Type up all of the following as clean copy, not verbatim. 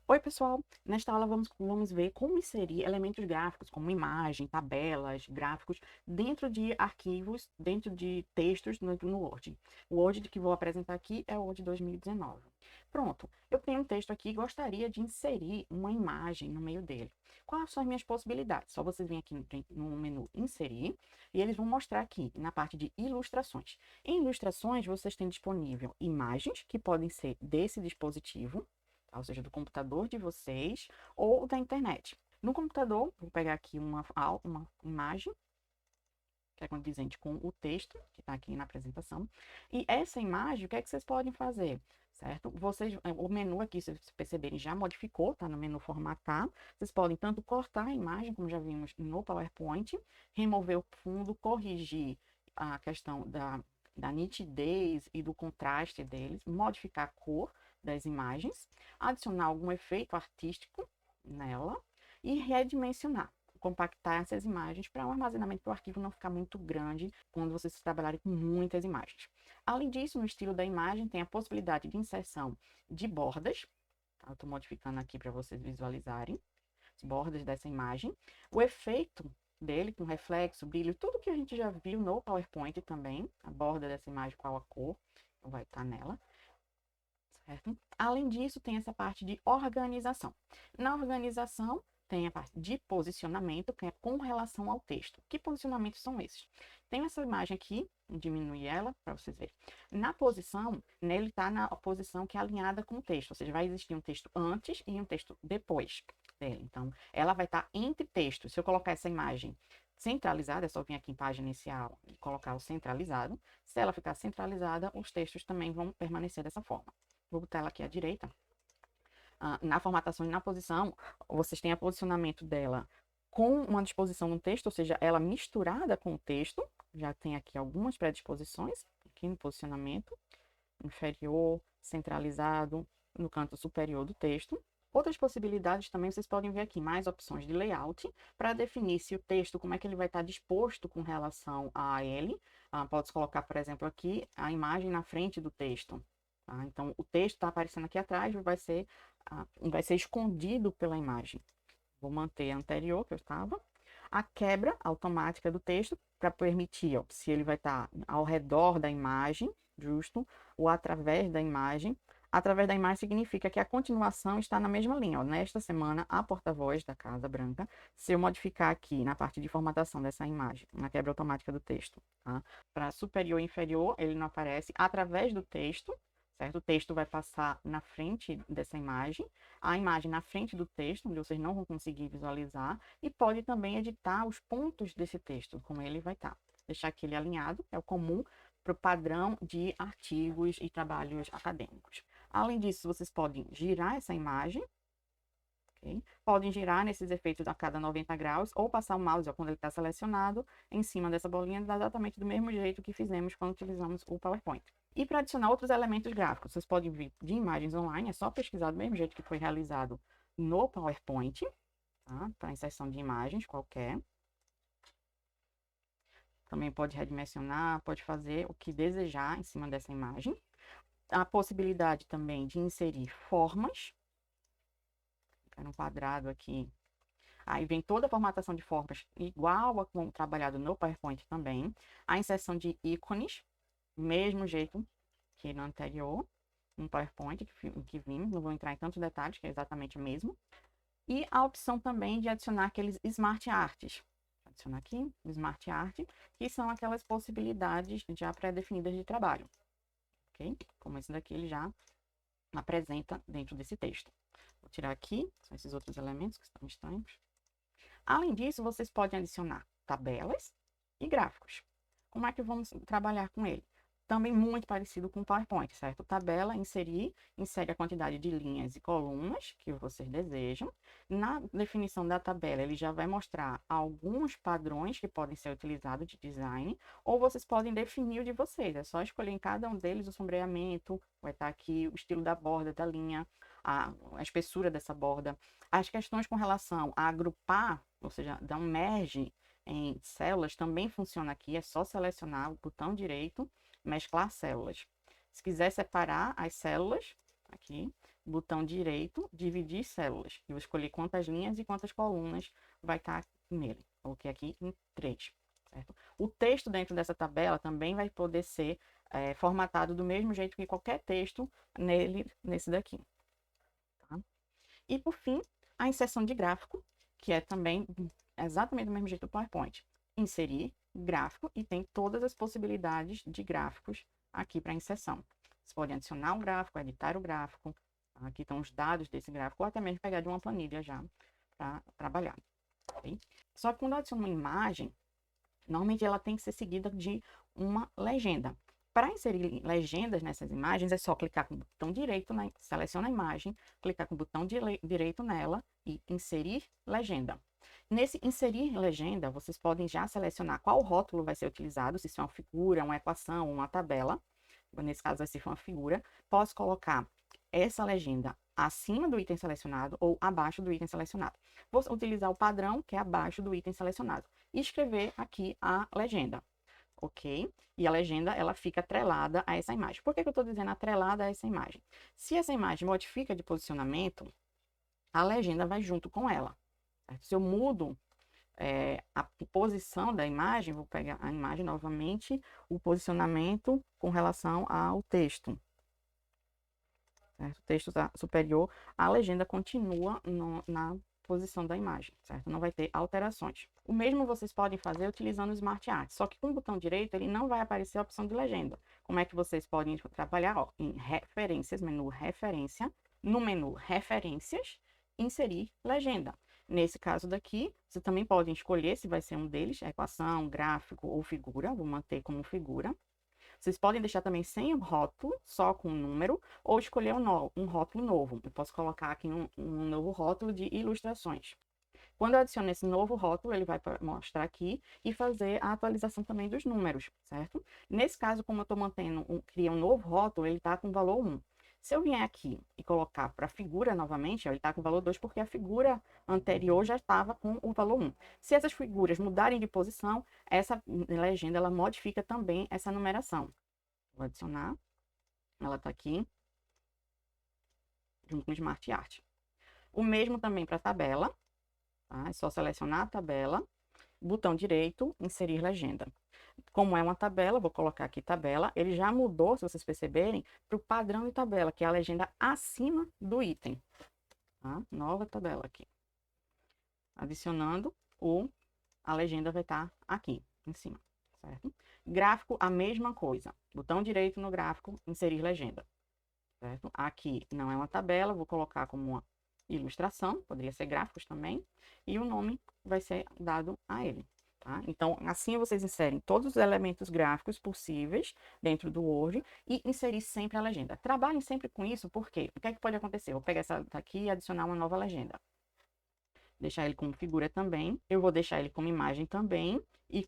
Oi, pessoal! Nesta aula vamos ver como inserir elementos gráficos, como imagem, tabelas, gráficos, dentro de arquivos, dentro de textos no Word. O Word que vou apresentar aqui é o Word 2019. Pronto, eu tenho um texto aqui e gostaria de inserir uma imagem no meio dele. Quais são as minhas possibilidades? Só vocês vêm aqui no menu Inserir e eles vão mostrar aqui na parte de Ilustrações. Em Ilustrações, vocês têm disponível imagens que podem ser desse dispositivo, ou seja, do computador de vocês ou da internet. No computador, vou pegar aqui uma imagem, que é condizente com o texto, que está aqui na apresentação. E essa imagem, o que é que vocês podem fazer? Certo? O menu aqui, se vocês perceberem, já modificou, tá no menu formatar. Vocês podem tanto cortar a imagem, como já vimos no PowerPoint, remover o fundo, corrigir a questão da nitidez e do contraste deles, modificar a cor das imagens, adicionar algum efeito artístico nela e redimensionar, compactar essas imagens para o armazenamento do arquivo não ficar muito grande quando vocês trabalharem com muitas imagens. Além disso, no estilo da imagem, tem a possibilidade de inserção de bordas. Tá? Eu estou modificando aqui para vocês visualizarem as bordas dessa imagem. O efeito dele com reflexo, brilho, tudo que a gente já viu no PowerPoint também, a borda dessa imagem, qual a cor, vai estar nela. Certo? Além disso, tem essa parte de organização. Na organização, tem a parte de posicionamento, que é com relação ao texto. Que posicionamentos são esses? Tem essa imagem aqui, diminuir ela para vocês verem. Na posição, nele está na posição que é alinhada com o texto, ou seja, vai existir um texto antes e um texto depois dele. Então, ela vai estar entre textos. Se eu colocar essa imagem centralizada, é só vir aqui em página inicial e colocar o centralizado. Se ela ficar centralizada, os textos também vão permanecer dessa forma. Vou botar ela aqui à direita. Na formatação e na posição, vocês têm o posicionamento dela com uma disposição no texto, ou seja, ela misturada com o texto. Já tem aqui algumas predisposições, aqui no posicionamento, inferior, centralizado, no canto superior do texto. Outras possibilidades também vocês podem ver aqui, mais opções de layout, para definir se o texto, como é que ele vai estar disposto com relação a ele. Pode colocar, por exemplo, aqui a imagem na frente do texto. Tá? Então, o texto está aparecendo aqui atrás, vai ser escondido pela imagem. Vou manter a anterior que eu estava. A quebra automática do texto, para permitir, ó, se ele vai estar ao redor da imagem, justo, ou através da imagem. Através da imagem significa que a continuação está na mesma linha. Ó. Nesta semana, a porta-voz da Casa Branca, se eu modificar aqui na parte de formatação dessa imagem, na quebra automática do texto, tá? Para superior e inferior, ele não aparece através do texto, certo? O texto vai passar na frente dessa imagem, a imagem na frente do texto, onde vocês não vão conseguir visualizar, e pode também editar os pontos desse texto, como ele vai estar. Deixar aquele alinhado, é o comum para o padrão de artigos e trabalhos acadêmicos. Além disso, vocês podem girar essa imagem, okay? Podem girar nesses efeitos a cada 90 graus, ou passar o mouse, ó, quando ele está selecionado, em cima dessa bolinha, exatamente do mesmo jeito que fizemos quando utilizamos o PowerPoint. E para adicionar outros elementos gráficos, vocês podem vir de imagens online, é só pesquisar do mesmo jeito que foi realizado no PowerPoint, tá? Para inserção de imagens qualquer. Também pode redimensionar, pode fazer o que desejar em cima dessa imagem. A possibilidade também de inserir formas. Quero um quadrado aqui. Aí vem toda a formatação de formas igual a como trabalhado no PowerPoint também. A inserção de ícones, mesmo jeito que no anterior, no PowerPoint que vimos. Não vou entrar em tantos detalhes, que é exatamente o mesmo. E a opção também de adicionar aqueles Smart Arts. Adicionar aqui, o Smart Art, que são aquelas possibilidades já pré-definidas de trabalho. Ok? Como esse daqui, ele já apresenta dentro desse texto. Vou tirar aqui, são esses outros elementos que estão estranhos. Além disso, vocês podem adicionar tabelas e gráficos. Como é que vamos trabalhar com ele? Também muito parecido com o PowerPoint, certo? Tabela, insere a quantidade de linhas e colunas que vocês desejam. Na definição da tabela, ele já vai mostrar alguns padrões que podem ser utilizados de design, ou vocês podem definir o de vocês. É só escolher em cada um deles o sombreamento, vai estar aqui o estilo da borda, da linha, a espessura dessa borda. As questões com relação a agrupar, ou seja, dar um merge em células, também funciona aqui. É só selecionar o botão direito, mesclar células. Se quiser separar as células, aqui, botão direito, dividir células. Eu vou escolher quantas linhas e quantas colunas vai estar nele. Coloquei aqui em 3, certo? O texto dentro dessa tabela também vai poder ser formatado do mesmo jeito que qualquer texto nesse daqui. Tá? E, por fim, a inserção de gráfico, que é também exatamente do mesmo jeito do PowerPoint. Inserir gráfico e tem todas as possibilidades de gráficos aqui para inserção. Você pode adicionar um gráfico, editar o gráfico. Aqui estão os dados desse gráfico, ou até mesmo pegar de uma planilha já para trabalhar. Okay? Só que quando eu adiciono uma imagem, normalmente ela tem que ser seguida de uma legenda. Para inserir legendas nessas imagens, é só clicar com o botão direito, seleciona a imagem, clicar com o botão direito nela e inserir legenda. Nesse inserir legenda, vocês podem já selecionar qual rótulo vai ser utilizado, se isso é uma figura, uma equação, uma tabela. Nesse caso vai ser uma figura. Posso colocar essa legenda acima do item selecionado ou abaixo do item selecionado. Vou utilizar o padrão, que é abaixo do item selecionado. E escrever aqui a legenda. Ok? E a legenda, ela fica atrelada a essa imagem. Por que eu estou dizendo atrelada a essa imagem? Se essa imagem modifica de posicionamento, a legenda vai junto com ela. Certo? Se eu mudo a posição da imagem, vou pegar a imagem novamente, o posicionamento com relação ao texto. Certo? O texto está superior, a legenda continua na posição da imagem, certo? Não vai ter alterações. O mesmo vocês podem fazer utilizando o Smart Art, só que com o botão direito ele não vai aparecer a opção de legenda. Como é que vocês podem trabalhar? Ó, em referências, menu referência, no menu referências, inserir legenda. Nesse caso daqui, você também pode escolher se vai ser um deles, equação, gráfico ou figura, vou manter como figura. Vocês podem deixar também sem o rótulo, só com o número, ou escolher um rótulo novo. Eu posso colocar aqui um novo rótulo de ilustrações. Quando eu adiciono esse novo rótulo, ele vai mostrar aqui e fazer a atualização também dos números, certo? Nesse caso, como eu estou criar um novo rótulo, ele está com valor 1. Se eu vier aqui e colocar para a figura novamente, ó, ele está com valor 2 porque a figura anterior já estava com o valor 1. Se essas figuras mudarem de posição, essa legenda ela modifica também essa numeração. Vou adicionar, ela está aqui, junto com o Smart Art. O mesmo também para a tabela, tá? É só selecionar a tabela, botão direito, inserir legenda. Como é uma tabela, vou colocar aqui tabela, ele já mudou, se vocês perceberem, para o padrão de tabela, que é a legenda acima do item. Tá? Nova tabela aqui. Adicionando, a legenda vai estar aqui, em cima, certo? Gráfico, a mesma coisa. Botão direito no gráfico, inserir legenda, certo? Aqui não é uma tabela, vou colocar como uma ilustração, poderia ser gráficos também, e o nome vai ser dado a ele. Tá? Então, assim vocês inserem todos os elementos gráficos possíveis dentro do Word e inserir sempre a legenda. Trabalhem sempre com isso, porque o que é que pode acontecer? Eu vou pegar essa daqui e adicionar uma nova legenda. Deixar ele como figura também. Eu vou deixar ele como imagem também e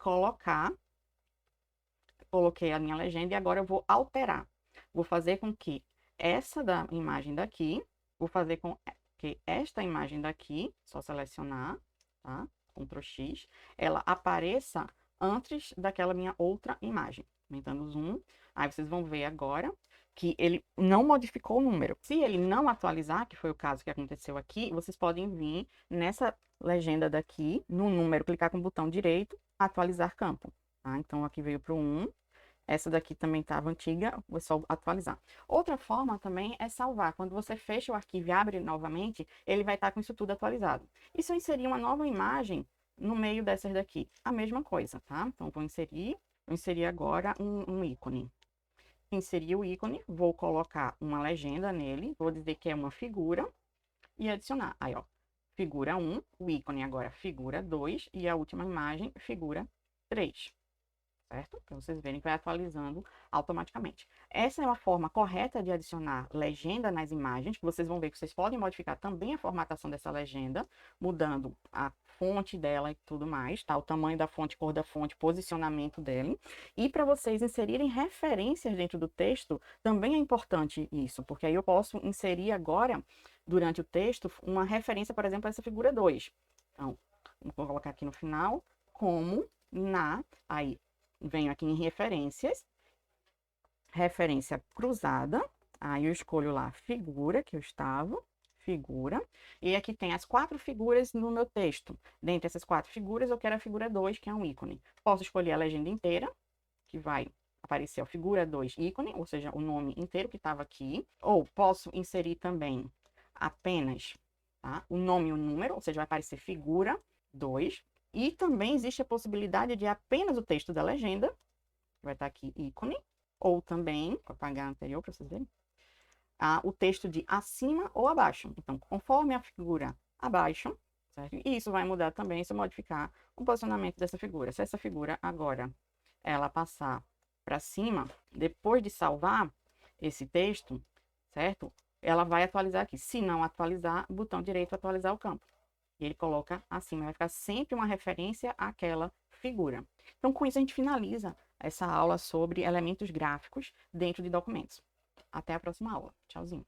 coloquei a minha legenda e agora eu vou alterar. Vou fazer com que essa da imagem daqui, vou fazer com que esta imagem daqui, só selecionar, tá? Ctrl X, ela apareça antes daquela minha outra imagem. Aumentando o zoom, aí vocês vão ver agora que ele não modificou o número. Se ele não atualizar, que foi o caso que aconteceu aqui, vocês podem vir nessa legenda daqui, no número, clicar com o botão direito, atualizar campo. Tá? Então, aqui veio para o 1. Essa daqui também estava antiga, vou só atualizar. Outra forma também é salvar. Quando você fecha o arquivo e abre novamente, ele vai estar com isso tudo atualizado. E se eu inserir uma nova imagem no meio dessas daqui? A mesma coisa, tá? Então, vou inserir agora um ícone. Inserir o ícone, vou colocar uma legenda nele, vou dizer que é uma figura e adicionar. Aí, ó, figura 1, o ícone agora figura 2 e a última imagem, figura 3. Certo? Para vocês verem que vai atualizando automaticamente. Essa é uma forma correta de adicionar legenda nas imagens, que vocês vão ver que vocês podem modificar também a formatação dessa legenda, mudando a fonte dela e tudo mais, tá? O tamanho da fonte, cor da fonte, posicionamento dela. E para vocês inserirem referências dentro do texto, também é importante isso, porque aí eu posso inserir agora, durante o texto, uma referência, por exemplo, a essa figura 2. Então, vou colocar aqui no final, como aí venho aqui em referências, referência cruzada, Aí eu escolho lá figura, que eu estava, figura. E aqui tem as 4 figuras no meu texto. Dentre essas 4 figuras, eu quero a figura 2, que é um ícone. Posso escolher a legenda inteira, que vai aparecer a figura 2 ícone, ou seja, o nome inteiro que estava aqui. Ou posso inserir também apenas, tá, o nome e o número, ou seja, vai aparecer figura 2. E também existe a possibilidade de apenas o texto da legenda, que vai estar aqui ícone. Ou também, vou apagar a anterior para vocês verem, o texto de acima ou abaixo. Então, conforme a figura abaixo, certo? E isso vai mudar também se eu modificar o posicionamento dessa figura. Se essa figura agora ela passar para cima, depois de salvar esse texto, certo? Ela vai atualizar aqui. Se não atualizar, botão direito atualizar o campo. E ele coloca acima, vai ficar sempre uma referência àquela figura. Então, com isso, a gente finaliza essa aula sobre elementos gráficos dentro de documentos. Até a próxima aula. Tchauzinho.